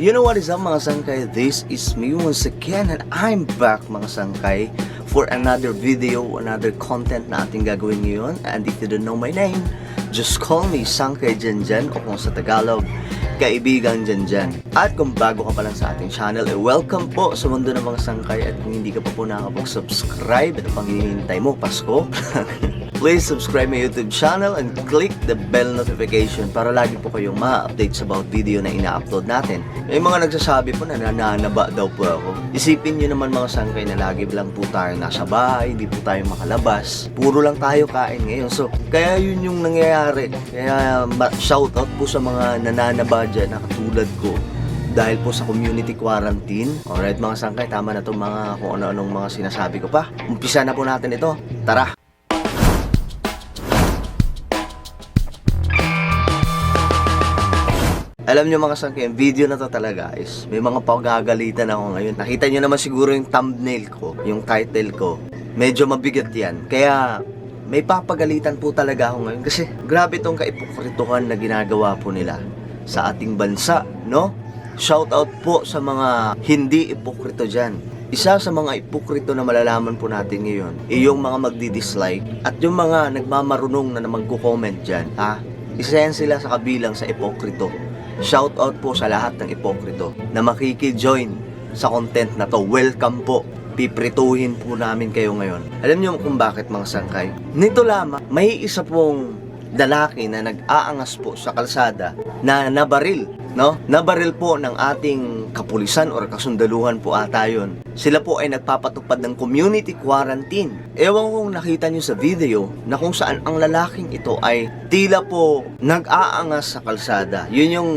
You know what is up mga sangkay? This is me once again and I'm back mga sangkay for another video, another content na ating gagawin ngayon. And if you don't know my name, just call me Sangkay Janjan o kung sa Tagalog, Kaibigang Janjan. At kung bago ka pa lang sa ating channel, welcome po sa mundo ng mga sangkay. At kung hindi ka pa po nakapag-subscribe, ano pang hinihintay mo, Pasko? Please subscribe my YouTube channel and click the bell notification para lagi po kayong ma-update sa bawat video na ina-upload natin. May mga nagsasabi po na nananaba daw po ako. Isipin nyo naman mga sangkay na lagi lang po tayo nasa bahay, hindi po tayo makalabas. Puro lang tayo kain ngayon. So, kaya yun yung nangyayari. Kaya shoutout po sa mga nananaba dyan na katulad ko. Dahil po sa community quarantine. Alright mga sangkay, tama na itong mga kung ano-anong mga sinasabi ko pa. Umpisa na po natin ito. Tara! Alam nyo mga sangkay, yung video na to talaga is may mga pagagalitan ako ngayon. Nakita nyo naman siguro yung thumbnail ko, yung title ko. Medyo mabigat yan. Kaya may papagalitan po talaga ako ngayon. Kasi grabe tong kaipokrituhan na ginagawa po nila sa ating bansa, no? Shoutout po sa mga hindi ipokrito dyan. Isa sa mga ipokrito na malalaman po natin ngayon, yung mga magdi-dislike at yung mga nagmamarunong na magko-comment dyan. Isa yan sila sa kabilang sa ipokrito. Shoutout po sa lahat ng ipokrito na makiki-join sa content na to. Welcome po. Piprituhin po namin kayo ngayon. Alam niyo kung bakit mga sangkay? Nito lamang, may isa pong lalaki na nag-aangas po sa kalsada na nabaril, no? Nabaril po ng ating kapulisan or kasundaluhan po ata yun. Sila po ay nagpapatupad ng community quarantine. Ewan kung nakita nyo sa video na kung saan ang lalaking ito ay tila po nag-aangas sa kalsada. Yun yung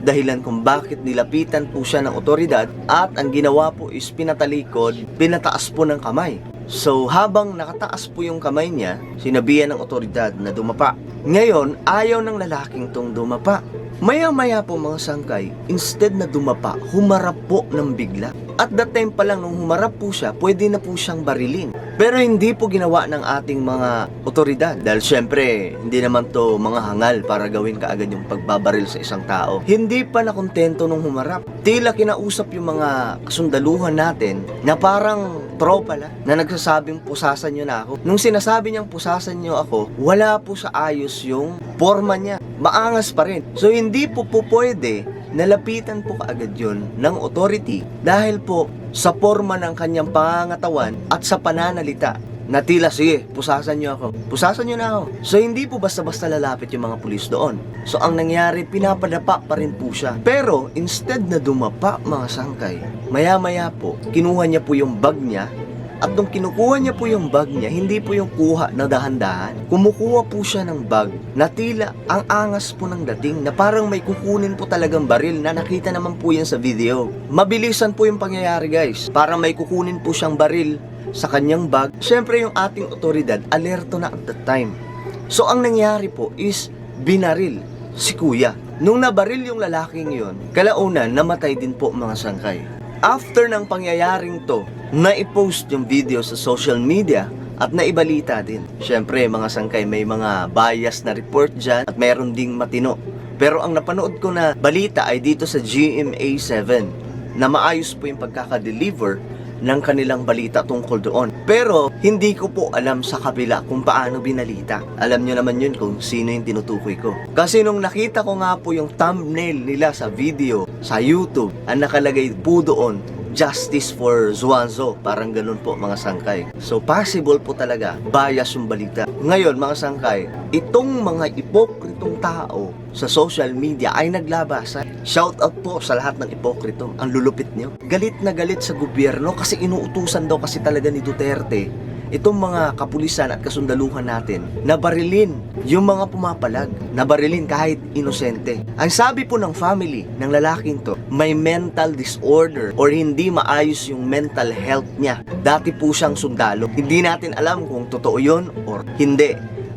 dahilan kung bakit nilapitan po siya ng otoridad at ang ginawa po is pinatalikod, pinataas po ng kamay. So habang nakataas po yung kamay niya, sinabihan ng otoridad na dumapa. Ngayon, ayaw ng lalaking tong dumapa. Maya-maya po mga sangkay, instead na dumapa, humarap po ng bigla. At that time pa lang nung humarap po siya, pwede na po siyang barilin. Pero hindi po ginawa ng ating mga otoridad. Dahil syempre, hindi naman to mga hangal para gawin kaagad yung pagbabaril sa isang tao. Hindi pa nakontento nung humarap. Tila kinausap yung mga kasundaluhan natin na parang tropa lang na nagsasabing pusasan nyo na ako. Nung sinasabi niyang pusasan nyo ako, wala po sa ayos yung forma niya. Maangas pa rin. So hindi po pwede nalapitan po kaagad yun ng authority dahil po sa forma ng kanyang pangangatawan at sa pananalita na tila, sige, pusasan nyo ako. Pusasan nyo na ako. So hindi po basta-basta lalapit yung mga pulis doon. So ang nangyari, pinapadapa pa rin po siya. Pero instead na dumapa mga sangkay, maya-maya po, kinuha niya po yung bag niya. At nung kinukuha niya po yung bag niya, hindi po yung kuha na dahan-dahan. Kumukuha po siya ng bag na tila ang angas po ng dating na parang may kukunin po talagang baril na nakita naman po yan sa video. Mabilisan po yung pangyayari guys. Parang may kukunin po siyang baril sa kanyang bag. Siyempre yung ating otoridad, alerto na at that time. So ang nangyari po is binaril si kuya. Nung nabaril yung lalaking yon, kalaunan namatay din po mga sangkay. After ng pangyayaring to, na-post yung video sa social media at naibalita din. Siyempre mga sangkay, may mga bias na report dyan at meron ding matino. Pero ang napanood ko na balita ay dito sa GMA7 na maayos po yung pagkakadeliver ng kanilang balita tungkol doon. Pero hindi ko po alam sa kabila kung paano binalita. Alam nyo naman yun kung sino yung tinutukoy ko. Kasi nung nakita ko nga po yung thumbnail nila sa video sa YouTube, ang nakalagay po doon, Justice for Zuanzo. Parang ganun po mga sangkay. So possible po talaga bias yung balita. Ngayon mga sangkay, itong mga ipokritong tao sa social media ay naglabasan. Shout out po sa lahat ng ipokrito. Ang lulupit nyo. Galit na galit sa gobyerno kasi inuutusan daw kasi talaga ni Duterte itong mga kapulisan at kasundaluhan natin na barilin yung mga pumapalag, na barilin kahit inosente. Ang sabi po ng family ng lalaking to, may mental disorder or hindi maayos yung mental health niya. Dati po siyang sundalo. Hindi natin alam kung totoo yun or hindi.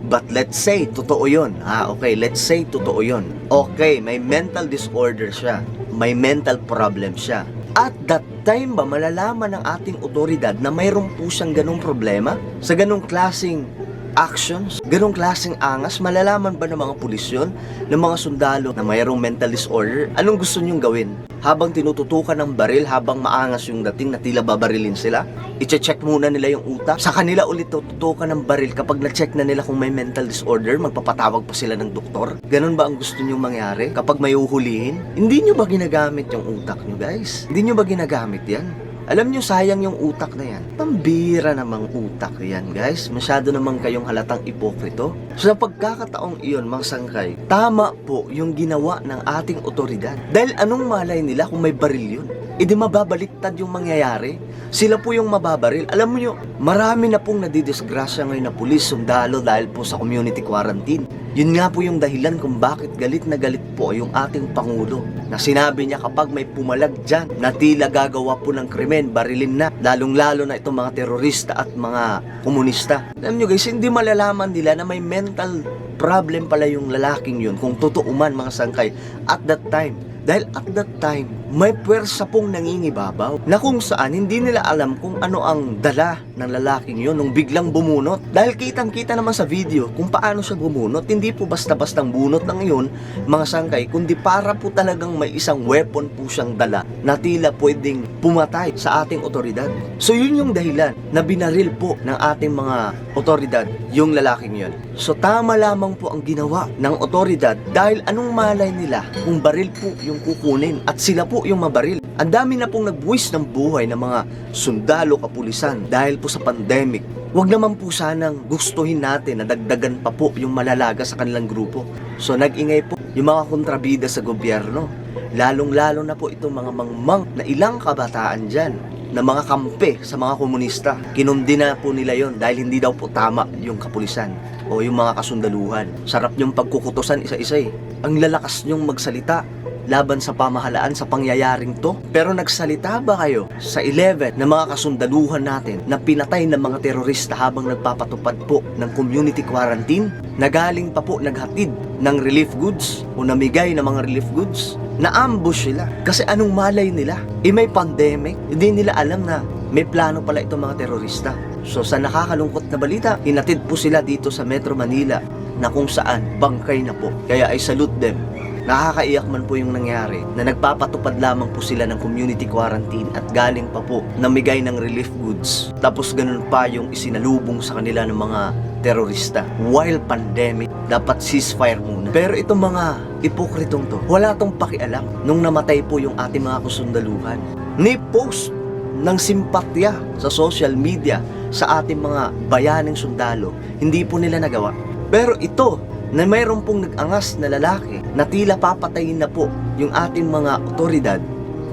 But let's say, totoo yun. Okay, let's say, totoo yun. Okay, may mental disorder siya. May mental problem siya. At that time ba malalaman ng ating otoridad na mayroon po siyang ganong problema? Sa ganong klaseng actions, ganong klaseng angas, malalaman ba ng mga pulis yun, ng mga sundalo na mayroong mental disorder? Anong gusto nyong gawin? Habang tinututukan ng baril, habang maangas yung dating na tila babarilin sila, i-check muna nila yung utak. Sa kanila ulit tututukan ng baril kapag na-check na nila kung may mental disorder, magpapatawag pa sila ng doktor. Ganon ba ang gusto nyong mangyari kapag may uhulihin? Hindi nyo ba ginagamit yung utak nyo, guys? Hindi nyo ba ginagamit yan? Alam nyo, sayang yung utak na yan. Pambira namang utak yan, guys. Masyado naman kayong halatang ipokrito. So, sa pagkakataong iyon, mga sangkay, tama po yung ginawa ng ating otoridad. Dahil anong malay nila kung may baril yun? E di mababaliktad yung mangyayari. Sila po yung mababaril. Alam mo nyo, marami na pong nadidisgrasya ngayon na pulis, sundalo dahil po sa community quarantine. Yun nga po yung dahilan kung bakit galit na galit po yung ating Pangulo. Na sinabi niya kapag may pumalag dyan na tila gagawa po ng krimen, barilin na. Lalong-lalo na itong mga terorista at mga komunista. Alam nyo guys, hindi malalaman nila na may mental problem pala yung lalaking yun kung totoo man mga sangkay at that time. Dahil at that time, may puwersa pong nangingibabaw na kung saan hindi nila alam kung ano ang dala ng lalaking yun nung biglang bumunot. Dahil kitang-kita naman sa video kung paano siya bumunot, hindi po basta-bastang bunot ng yun, mga sangkay, kundi para po talagang may isang weapon po siyang dala na tila pwedeng pumatay sa ating otoridad. So yun yung dahilan na binaril po ng ating mga otoridad yung lalaking yun. So tama lamang po ang ginawa ng otoridad dahil anong malay nila kung baril po yung kukunin at sila po yung mabaril. Ang dami na pong nagbuwis ng buhay ng mga sundalo, kapulisan dahil po sa pandemic. Huwag naman po sanang gustuhin natin na dagdagan pa po yung malalaga sa kanilang grupo. So nag-ingay po yung mga kontrabida sa gobyerno. Lalong-lalo na po itong mga mangmang na ilang kabataan dyan na mga kampe sa mga komunista. Kinundina po nila yon dahil hindi daw po tama yung kapulisan o yung mga kasundaluhan. Sarap yung pagkukutusan isa-isa eh. Ang lalakas nyong magsalita laban sa pamahalaan sa pangyayaring to. Pero nagsalita ba kayo sa 11 na mga kasundaluhan natin na pinatay ng mga terorista habang nagpapatupad po ng community quarantine? Nagaling pa po naghatid ng relief goods o namigay ng mga relief goods? Na-ambush sila. Kasi anong malay nila? May pandemic, hindi nila alam na may plano pala itong mga terorista. So sa nakakalungkot na balita, hinatid po sila dito sa Metro Manila na kung saan bangkay na po. Kaya I salute them. Nakakaiyak man po yung nangyari na nagpapatupad lamang po sila ng community quarantine at galing pa po namigay ng relief goods. Tapos ganun pa yung isinalubong sa kanila ng mga terorista. While pandemic, dapat ceasefire muna. Pero itong mga ipokritong to, wala tong pakialam nung namatay po yung ating mga kasundaluhan. Ni-post ng simpatya sa social media sa ating mga bayaning sundalo, hindi po nila nagawa. Pero ito, na mayroon pong nag-angas na lalaki na tila papatayin na po yung ating mga otoridad,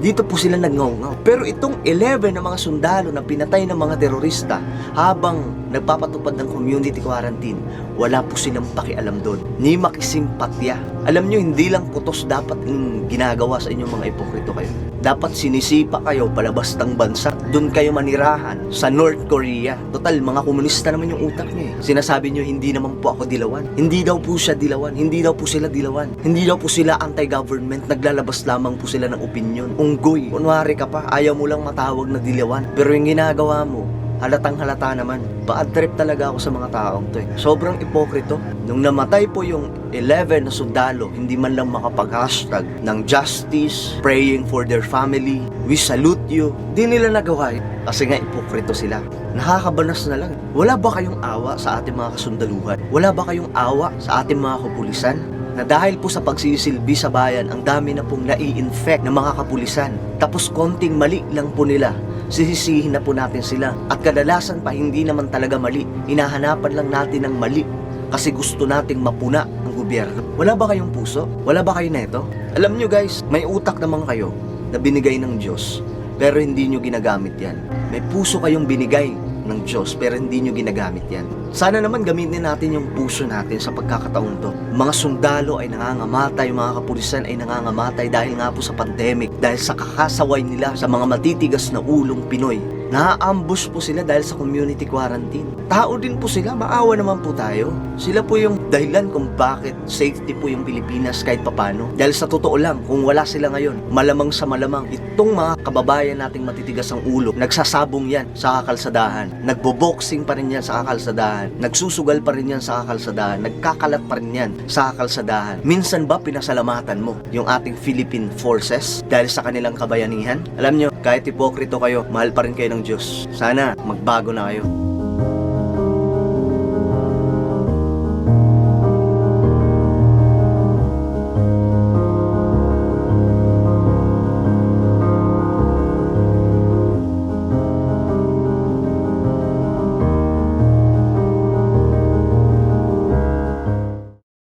dito po sila nagngaw-ngaw. Pero itong 11 na mga sundalo na pinatay ng mga terorista habang nagpapatupad ng community quarantine, wala po silang pakialam doon. Ni makisimpatya. Alam nyo, hindi lang putos dapat yung ginagawa sa inyong mga ipokrito kayo. Dapat sinisipa kayo palabas ng bansa. Doon kayo manirahan sa North Korea. Total, mga komunista naman yung utak niyo eh. Sinasabi nyo, hindi naman po ako dilawan. Hindi daw po siya dilawan. Hindi daw po sila dilawan. Hindi daw po sila anti-government. Naglalabas lamang po sila ng opinion. Unggoy. Kunwari ka pa, ayaw mo lang matawag na dilawan. Pero yung ginagawa mo, halatang halata naman. Bad trip talaga ako sa mga taong to eh. Sobrang ipokrito. Nung namatay po yung 11 na sundalo, hindi man lang makapag-hashtag ng justice, praying for their family, we salute you. Di nila nagawa eh. Kasi nga ipokrito sila. Nakakabanas na lang. Wala ba kayong awa sa ating mga kasundaluhan? Wala ba kayong awa sa ating mga kapulisan? Na dahil po sa pagsisilbi sa bayan, ang dami na pong nai-infect ng mga kapulisan. Tapos konting mali lang po nila, sisisihin na po natin sila. At kadalasan pa hindi naman talaga mali. Hinahanapan lang natin ng mali kasi gusto nating mapuna ang gobyerno. Wala ba kayong puso? Wala ba kayo neto? Alam nyo guys, may utak naman kayo na binigay ng Diyos, pero hindi nyo ginagamit yan. May puso kayong binigay ng Diyos, pero hindi nyo ginagamit yan. Sana naman gamitin natin yung puso natin sa pagkakataon to. Mga sundalo ay nangangamatay, mga kapulisan ay nangangamatay dahil nga po sa pandemic, dahil sa kakasaway nila sa mga matitigas na ulong Pinoy. Na-ambush po sila dahil sa community quarantine. Tao din po sila, maawa naman po tayo. Sila po yung dahilan kung bakit safety po yung Pilipinas kahit papano. Dahil sa totoo lang, kung wala sila ngayon, malamang sa malamang, itong mga kababayan nating matitigas ang ulo, nagsasabong yan sa kakalsadahan, nagbo-boxing pa rin yan sa kakalsadahan, nagsusugal pa rin yan sa kakalsadahan, nagkakalat pa rin yan sa kakalsadahan. Minsan ba pinasalamatan mo yung ating Philippine Forces dahil sa kanilang kabayanihan? Alam nyo, kahit hipokrito kayo, mahal pa rin kayo ng Diyos. Sana magbago na kayo.